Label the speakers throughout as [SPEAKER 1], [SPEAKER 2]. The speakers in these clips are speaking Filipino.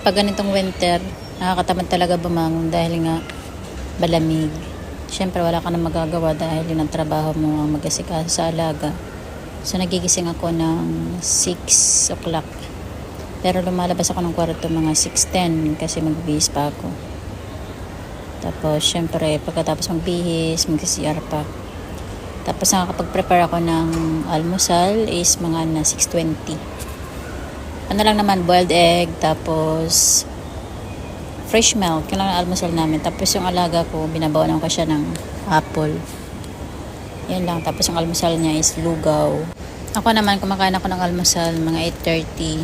[SPEAKER 1] pag ganitong winter, nakakatamad talaga bumangon dahil nga malamig. Siyempre wala ka na magagawa dahil yun ang trabaho mo ang mag-asikaso sa alaga. So nagigising ako ng 6 o'clock. Pero lumalabas ako ng kwarto mga 6:10 kasi magbihis pa ako. Tapos syempre pagkatapos magbihis, mag-CR pa. Tapos nakakapag-prepare ako ng almusal is mga na 6:20. Ano lang naman, boiled egg, tapos fresh milk, yun lang ang almusal namin. Tapos yung alaga ko, binabawalan ko siya ng apple. Yan lang. Tapos yung almusal niya is lugaw. Ako naman, kumakain ako ng almusal mga 8:30.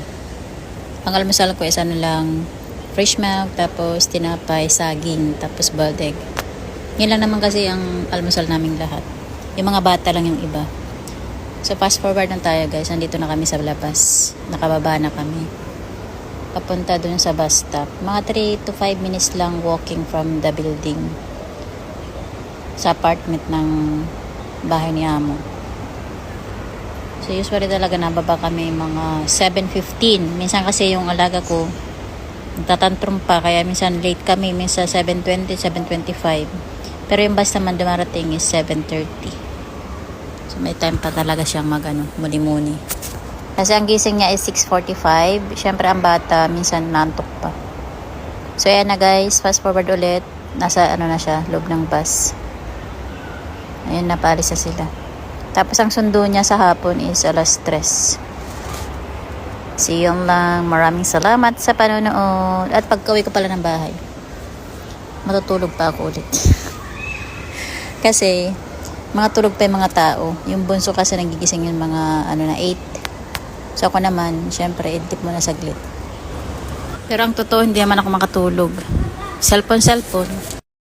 [SPEAKER 1] Ang almusal ko is ano lang, fresh milk, tapos tinapay, saging, tapos boiled egg. Yan lang naman kasi ang almusal naming lahat. Yung mga bata lang yung iba. So fast forward na tayo guys. Nandito na kami sa labas. Nakababa na kami. Papunta dun sa bus stop. Mga 3 to 5 minutes lang walking from the building. Sa apartment ng bahay ni Amo. So usually talaga nababa kami mga 7:15. Minsan kasi yung alaga ko nagtatantrum pa. Kaya minsan late kami. Minsan 7:20, 7:25. Pero yung bus naman dumarating is 7:30. So may time pa talaga siyang muni-muni. Kasi ang gising niya is 6:45. Siyempre ang bata minsan nantok pa. So ayan na guys, fast forward ulit. Nasa na siya, loob ng bus. Ayan na, paalis na sila. Tapos ang sundo niya sa hapon is 3:00. So yun lang, maraming salamat sa panonood. At pagka-uwi ko pala ng bahay, matutulog pa ako ulit. Kasi mga tulog pa yung mga tao. Yung bunso kasi nagigising yung mga 8. So ako naman, syempre, edit mo na saglit. Pero ang totoo, hindi naman ako makatulog. Cellphone.